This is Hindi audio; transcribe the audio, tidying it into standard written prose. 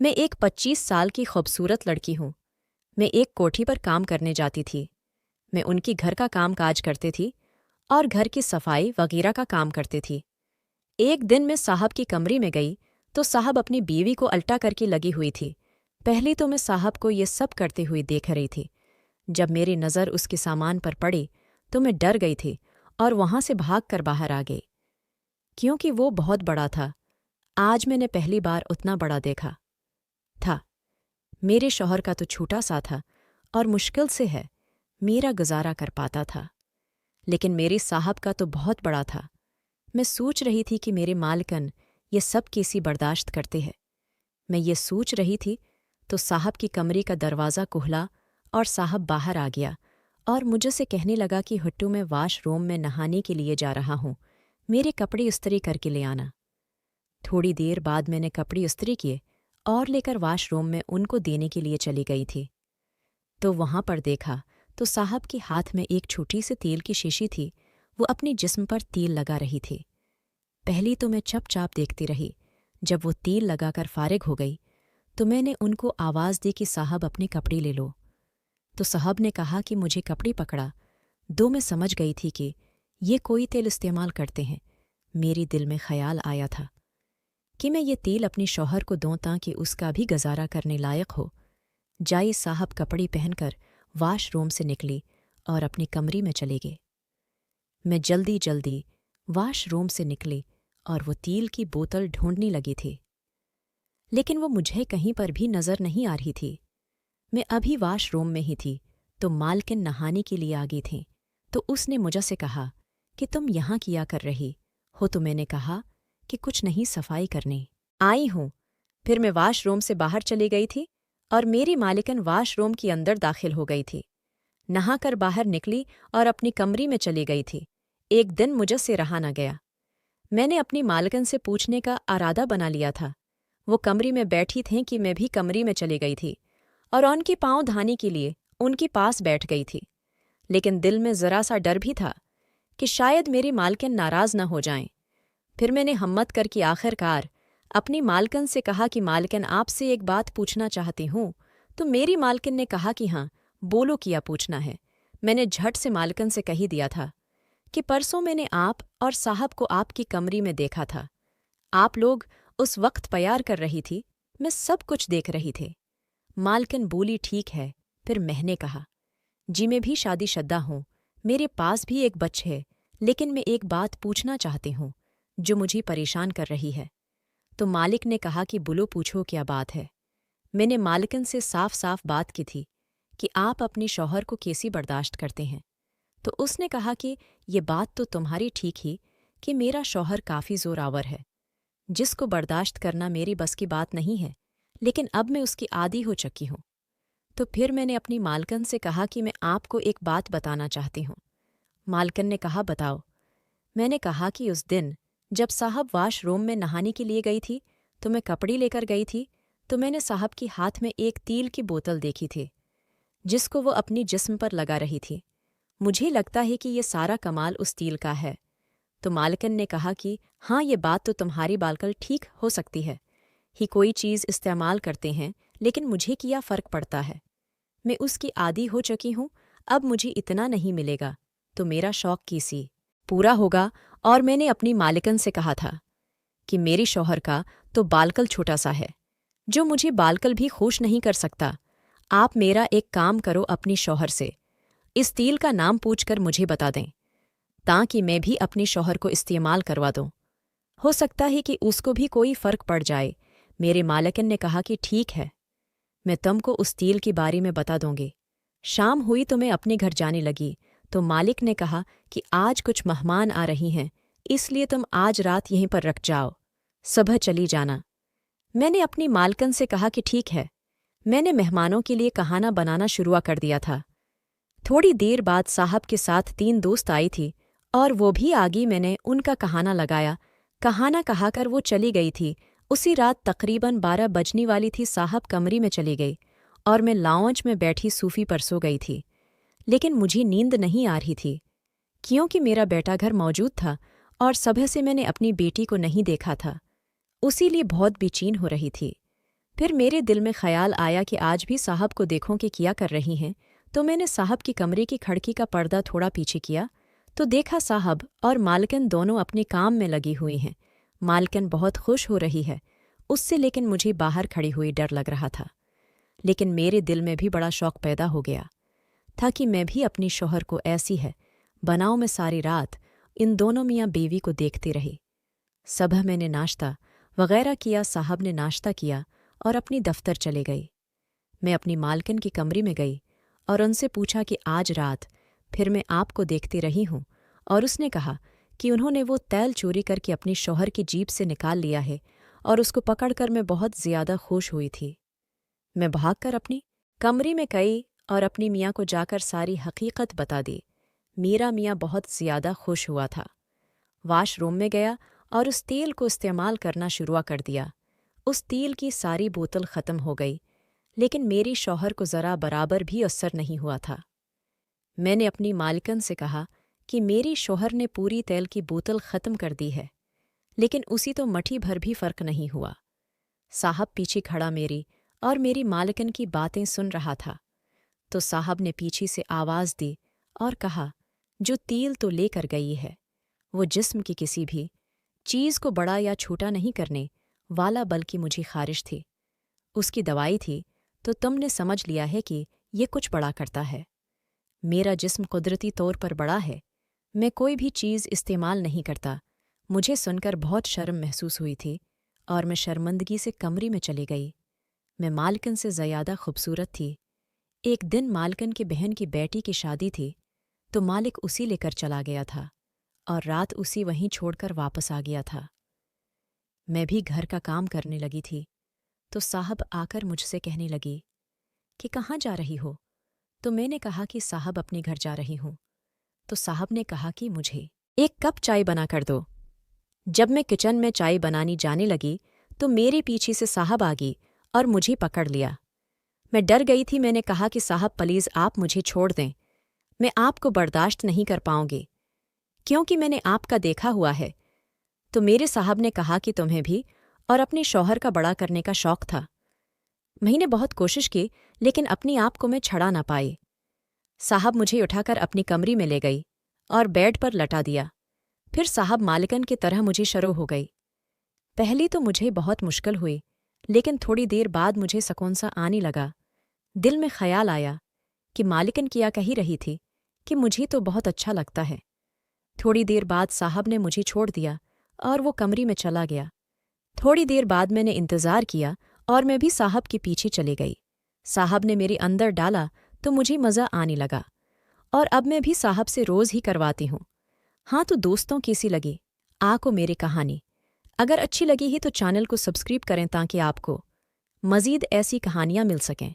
मैं एक 25 साल की खूबसूरत लड़की हूँ। मैं एक कोठी पर काम करने जाती थी। मैं उनकी घर का काम काज करती थी और घर की सफाई वगैरह का काम करती थी। एक दिन मैं साहब की कमरे में गई तो साहब अपनी बीवी को अल्टा करके लगी हुई थी। पहले तो मैं साहब को ये सब करते हुए देख रही थी। जब मेरी नज़र उसके सामान पर पड़ी तो मैं डर गई थी और वहां से भागकर बाहर आ गई, क्योंकि वो बहुत बड़ा था। आज मैंने पहली बार उतना बड़ा देखा था। मेरे शौहर का तो छोटा सा था और मुश्किल से है मेरा गुजारा कर पाता था, लेकिन मेरे साहब का तो बहुत बड़ा था। मैं सोच रही थी कि मेरे मालिकन ये सब कैसी बर्दाश्त करते हैं। मैं ये सोच रही थी तो साहब की कमरे का दरवाज़ा खुला और साहब बाहर आ गया और मुझसे कहने लगा कि हुट्टू मैं वाशरूम में नहाने के लिए जा रहा हूँ, मेरे कपड़े इस्त्री करके ले आना। थोड़ी देर बाद मैंने कपड़े इस्त्री किए और लेकर वाशरूम में उनको देने के लिए चली गई थी। तो वहां पर देखा तो साहब के हाथ में एक छोटी सी तेल की शीशी थी। वो अपने जिस्म पर तेल लगा रही थी। पहली तो मैं चुपचाप देखती रही। जब वो तेल लगाकर फारिग हो गई तो मैंने उनको आवाज़ दी कि साहब अपने कपड़े ले लो। तो साहब ने कहा कि मुझे कपड़े पकड़ा। दो मैं समझ गई थी कि ये कोई तेल इस्तेमाल करते हैं। मेरे दिल में ख्याल आया था कि मैं ये तेल अपने शौहर को दूं ताकि उसका भी गुजारा करने लायक हो। जाई साहब कपड़े पहनकर वाशरूम से निकली और अपने कमरे में चले गए। मैं जल्दी जल्दी वाशरूम से निकली और वो तेल की बोतल ढूंढने लगी थी, लेकिन वो मुझे कहीं पर भी नजर नहीं आ रही थी। मैं अभी वाशरूम में ही थी तो मालकिन नहाने के लिए आ गई थी। तो उसने मुझसे कहा कि तुम यहाँ किया कर रही हो। तो मैंने कहा कि कुछ नहीं, सफाई करने आई हूँ। फिर मैं वाशरूम से बाहर चली गई थी और मेरी मालिकन वाशरूम के अंदर दाखिल हो गई थी। नहाकर बाहर निकली और अपनी कमरे में चली गई थी। एक दिन मुझसे रहा न गया। मैंने अपनी मालिकन से पूछने का इरादा बना लिया था। वो कमरे में बैठी थीं कि मैं भी कमरे में चली गई थी और उनके पांव धाने के लिए उनके पास बैठ गई थी। लेकिन दिल में जरा सा डर भी था कि शायद मेरी मालकिन नाराज न हो जाएं। फिर मैंने हिम्मत करके आखिरकार अपनी मालकिन से कहा कि मालकिन, आपसे एक बात पूछना चाहती हूँ। तो मेरी मालकिन ने कहा कि हाँ, बोलो, क्या पूछना है। मैंने झट से मालकिन से कही दिया था कि परसों मैंने आप और साहब को आपकी कमरे में देखा था। आप लोग उस वक्त प्यार कर रही थी, मैं सब कुछ देख रही थी। मालकिन बोली, ठीक है। फिर मैंने कहा, जी मैं भी शादीशुदा हूँ, मेरे पास भी एक बच्चे है, लेकिन मैं एक बात पूछना चाहती हूँ जो मुझे परेशान कर रही है। तो मालिक ने कहा कि बोलो, पूछो, क्या बात है। मैंने मालिकन से साफ साफ बात की थी कि आप अपने शौहर को कैसी बर्दाश्त करते हैं। तो उसने कहा कि ये बात तो तुम्हारी ठीक ही कि मेरा शौहर काफ़ी ज़ोरावर है, जिसको बर्दाश्त करना मेरी बस की बात नहीं है, लेकिन अब मैं उसकी आदी हो चुकी हूँ। तो फिर मैंने अपनी मालकन से कहा कि मैं आपको एक बात बताना चाहती हूँ। मालकन ने कहा, बताओ। मैंने कहा कि उस दिन जब साहब वाशरूम में नहाने के लिए गई थी तो मैं कपड़े लेकर गई थी, तो मैंने साहब के हाथ में एक तेल की बोतल देखी थी जिसको वो अपनी जिस्म पर लगा रही थी। मुझे लगता है कि ये सारा कमाल उस तेल का है। तो मालकिन ने कहा कि हाँ, ये बात तो तुम्हारी बालकल ठीक हो सकती है ही, कोई चीज़ इस्तेमाल करते हैं, लेकिन मुझे क्या फ़र्क पड़ता है। मैं उसकी आदी हो चुकी हूँ, अब मुझे इतना नहीं मिलेगा तो मेरा शौक कैसी पूरा होगा। और मैंने अपनी मालिकन से कहा था कि मेरे शौहर का तो बालकल छोटा सा है, जो मुझे बालकल भी खुश नहीं कर सकता। आप मेरा एक काम करो, अपनी शौहर से इस तेल का नाम पूछकर मुझे बता दें, ताकि मैं भी अपने शौहर को इस्तेमाल करवा दूं। हो सकता है कि उसको भी कोई फ़र्क पड़ जाए। मेरे मालिकन ने कहा कि ठीक है, मैं तुमको उस तेल के बारे में बता दूंगी। शाम हुई तो मैं अपने घर जाने लगी तो मालिक ने कहा कि आज कुछ मेहमान आ रही हैं, इसलिए तुम आज रात यहीं पर रख जाओ, सुबह चली जाना। मैंने अपनी मालकन से कहा कि ठीक है। मैंने मेहमानों के लिए कहाना बनाना शुरू कर दिया था। थोड़ी देर बाद साहब के साथ 3 दोस्त आई थी और वो भी आगी। मैंने उनका कहाना लगाया। कहाना कहाकर वो चली गई थी। उसी रात तकरीबन 12 बजने वाली थी। साहब कमरे में चली गई और मैं लाउंज में बैठी सूफी पर सो गई थी। लेकिन मुझे नींद नहीं आ रही थी, क्योंकि मेरा बेटा घर मौजूद था और सुबह से मैंने अपनी बेटी को नहीं देखा था, उसीलिए बहुत बेचैन हो रही थी। फिर मेरे दिल में ख्याल आया कि आज भी साहब को देखूं कि क्या कर रही हैं, तो मैंने साहब की कमरे की खिड़की का पर्दा थोड़ा पीछे किया तो देखा साहब और मालकिन दोनों अपने काम में लगी हुई हैं। मालकिन बहुत खुश हो रही है उससे, लेकिन मुझे बाहर खड़ी हुई डर लग रहा था। लेकिन मेरे दिल में भी बड़ा शौक पैदा हो गया था कि मैं भी अपनी शौहर को ऐसी है बनाऊं। में सारी रात इन दोनों मियाँ बीवी को देखती रही। सुबह मैंने नाश्ता वगैरह किया, साहब ने नाश्ता किया और अपनी दफ्तर चले गई। मैं अपनी मालकिन की कमरे में गई और उनसे पूछा कि आज रात फिर मैं आपको देखती रही हूं, और उसने कहा कि उन्होंने वो तेल चोरी करके अपनी शौहर की जीप से निकाल लिया है और उसको पकड़कर मैं बहुत ज्यादा खुश हुई थी। मैं भागकर अपनी कमरे में गई और अपनी मियाँ को जाकर सारी हकीकत बता दी। मेरा मियाँ बहुत ज्यादा खुश हुआ था। वाशरूम में गया और उस तेल को इस्तेमाल करना शुरू कर दिया। उस तेल की सारी बोतल ख़त्म हो गई, लेकिन मेरी शौहर को ज़रा बराबर भी असर नहीं हुआ था। मैंने अपनी मालिकन से कहा कि मेरी शौहर ने पूरी तेल की बोतल ख़त्म कर दी है, लेकिन उसी तो मठी भर भी फ़र्क नहीं हुआ। साहब पीछे खड़ा मेरी और मेरी मालिकन की बातें सुन रहा था, तो साहब ने पीछे से आवाज़ दी और कहा, जो तेल तो लेकर गई है वो जिस्म की किसी भी चीज़ को बड़ा या छोटा नहीं करने वाला, बल्कि मुझे खारिश थी। उसकी दवाई थी, तो तुमने समझ लिया है कि ये कुछ बड़ा करता है। मेरा जिस्म कुदरती तौर पर बड़ा है, मैं कोई भी चीज़ इस्तेमाल नहीं करता। मुझे सुनकर बहुत शर्म महसूस हुई थी और मैं शर्मिंदगी से कमरे में चली गई। मैं मालकिन से ज़्यादा खूबसूरत थी। एक दिन मालकिन की बहन की बेटी की शादी थी, तो मालिक उसी लेकर चला गया था और रात उसी वहीं छोड़कर वापस आ गया था। मैं भी घर का काम करने लगी थी, तो साहब आकर मुझसे कहने लगी कि कहाँ जा रही हो। तो मैंने कहा कि साहब अपने घर जा रही हूं। तो साहब ने कहा कि मुझे एक कप चाय बना कर दो। जब मैं किचन में चाय बनानी जाने लगी तो मेरे पीछे से साहब आ गई और मुझे पकड़ लिया। मैं डर गई थी। मैंने कहा कि साहब प्लीज़ आप मुझे छोड़ दें, मैं आपको बर्दाश्त नहीं कर पाऊंगी, क्योंकि मैंने आपका देखा हुआ है। तो मेरे साहब ने कहा कि तुम्हें भी और अपने शौहर का बड़ा करने का शौक था। मैंने बहुत कोशिश की, लेकिन अपनी आप को मैं छड़ा ना पाई। साहब मुझे उठाकर अपनी कमरी में ले गई और बेड पर लटा दिया। फिर साहब मालिकन की तरह मुझे शुरू हो गई। पहली तो मुझे बहुत मुश्किल हुई, लेकिन थोड़ी देर बाद मुझे सुकून सा आने लगा। दिल में ख्याल आया कि मालिकन क्या कही रही थी कि मुझे तो बहुत अच्छा लगता है। थोड़ी देर बाद साहब ने मुझे छोड़ दिया और वो कमरे में चला गया। थोड़ी देर बाद मैंने इंतज़ार किया और मैं भी साहब के पीछे चली गई। साहब ने मेरे अंदर डाला तो मुझे मज़ा आने लगा और अब मैं भी साहब से रोज़ ही करवाती हूँ। हाँ, तो दोस्तों कैसी लगी आपको मेरी कहानी? अगर अच्छी लगी ही तो चैनल को सब्सक्राइब करें ताकि आपको मज़ीद ऐसी कहानियाँ मिल सकें।